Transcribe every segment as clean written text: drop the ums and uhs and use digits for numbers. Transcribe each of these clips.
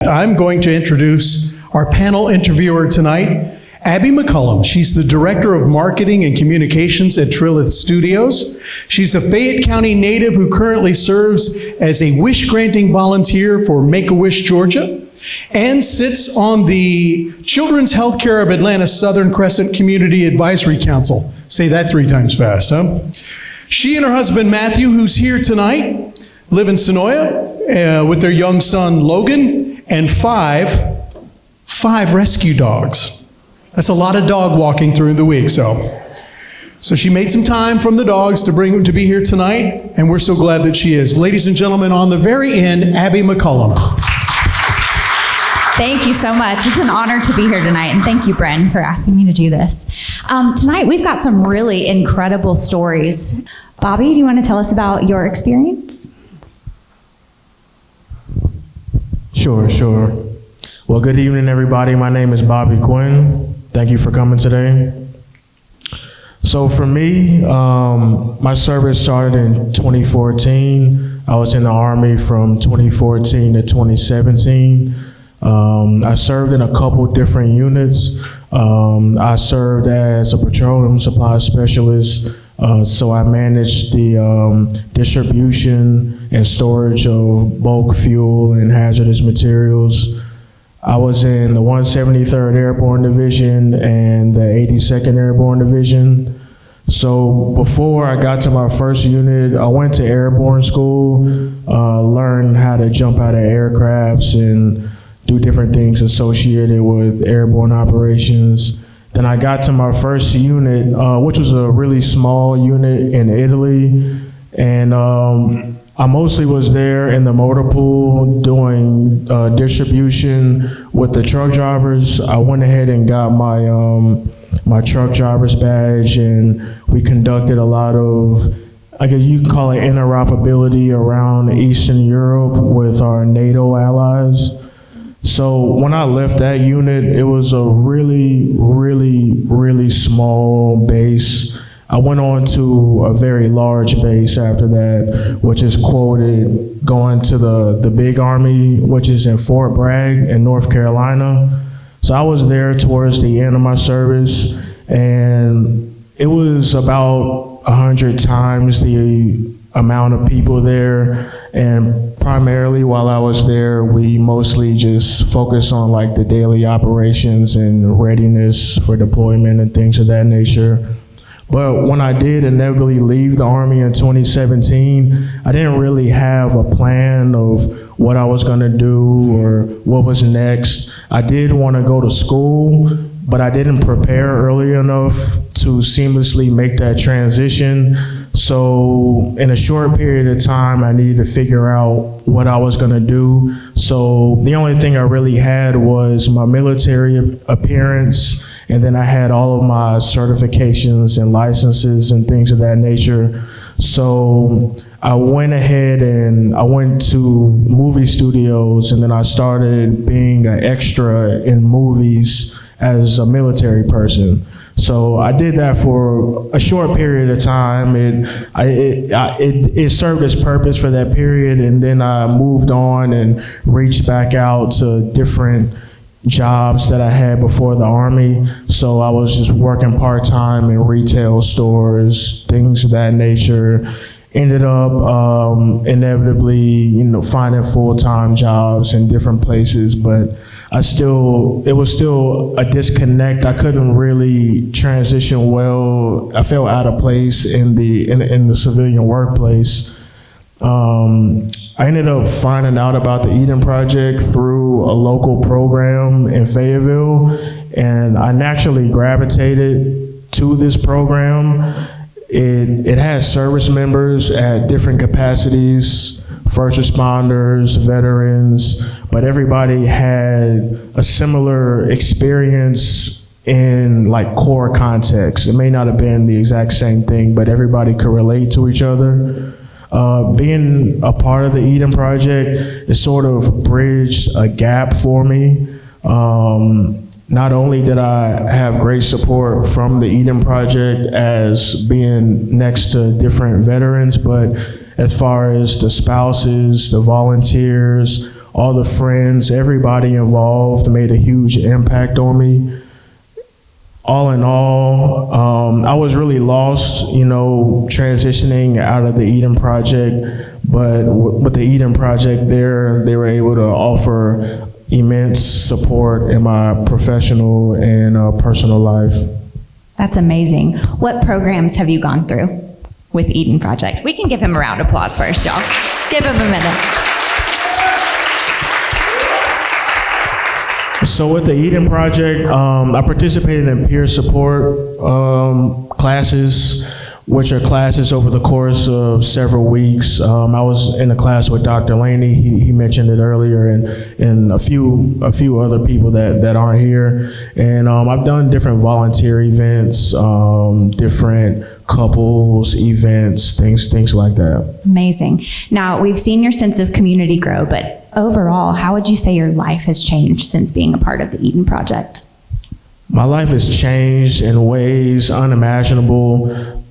I'm going to introduce our panel interviewer tonight, Abby McCullum. She's the Director of Marketing and Communications at Trilith Studios. She's a Fayette County native who currently serves as a wish-granting volunteer for Make-A-Wish, Georgia, and sits on the Children's Healthcare of Atlanta Southern Crescent Community Advisory Council. Say that 3 times fast, huh? She and her husband, Matthew, who's here tonight, live in Sonoya with their young son, Logan, and five rescue dogs. That's a lot of dog walking through the week, so she made some time from the dogs to be here tonight, and we're so glad that she is. Ladies and gentlemen, on the very end, Abby McCullum. Thank you so much. It's an honor to be here tonight, and thank you, Bren, for asking me to do this. Tonight, we've got some really incredible stories. Bobby, do you want to tell us about your experience? Sure. Well, good evening, everybody. My name is Bobby Quinn. Thank you for coming today. So for me, my service started in 2014. I was in the Army from 2014 to 2017. I served in a couple different units. I served as a petroleum supply specialist, so I managed the distribution and storage of bulk fuel and hazardous materials. I was in the 173rd Airborne Division and the 82nd Airborne Division. So before I got to my first unit, I went to airborne school, learned how to jump out of aircrafts and do different things associated with airborne operations. Then I got to my first unit, which was a really small unit in Italy, and I mostly was there in the motor pool doing distribution with the truck drivers. I went ahead and got my truck driver's badge, and we conducted a lot of, I guess you can call it interoperability around Eastern Europe with our NATO allies. So when I left that unit, it was a really small base. I went on to a very large base after that, which is quoted going to the big Army, which is in Fort Bragg in North Carolina. So I was there towards the end of my service, and it was about 100 times the amount of people there. And primarily while I was there, we mostly just focused on like the daily operations and readiness for deployment and things of that nature. But when I did inevitably leave the Army in 2017, I didn't really have a plan of what I was gonna do or what was next. I did wanna go to school, but I didn't prepare early enough to seamlessly make that transition. So in a short period of time, I needed to figure out what I was gonna do. So the only thing I really had was my military appearance, and then I had all of my certifications and licenses and things of that nature. So I went ahead and I went to movie studios, and then I started being an extra in movies as a military person. So I did that for a short period of time. It served its purpose for that period, and then I moved on and reached back out to different jobs that I had before the Army. So I was just working part-time in retail stores, things of that nature. Ended up inevitably, finding full-time jobs in different places, but it was still a disconnect. I couldn't really transition well. I felt out of place in the civilian workplace. I ended up finding out about the Eden Project through a local program in Fayetteville, and I naturally gravitated to this program. It has service members at different capacities, first responders, veterans, but everybody had a similar experience in like core context. It may not have been the exact same thing, but everybody could relate to each other. Being a part of the Eden Project, it sort of bridged a gap for me. Not only did I have great support from the Eden Project as being next to different veterans, but as far as the spouses, the volunteers, all the friends, everybody involved made a huge impact on me. All in all, I was really lost, transitioning out of the Eden Project, but with the Eden Project there, they were able to offer immense support in my professional and personal life. That's amazing. What programs have you gone through with Eden Project? We can give him a round of applause first, y'all. Give him a minute. So with the Eden Project, I participated in peer support classes, which are classes over the course of several weeks. I was in a class with Dr. Laney, he mentioned it earlier, and a few other people that aren't here. And I've done different volunteer events, different couples events, things like that. Amazing. Now, we've seen your sense of community grow, but overall, how would you say your life has changed since being a part of the Eden Project? My life has changed in ways unimaginable.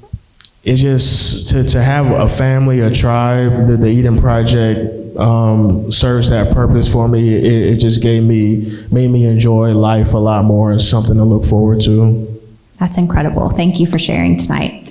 It's just to have a family, a tribe, the Eden Project serves that purpose for me. It just made me enjoy life a lot more. It's something to look forward to. That's incredible. Thank you for sharing tonight.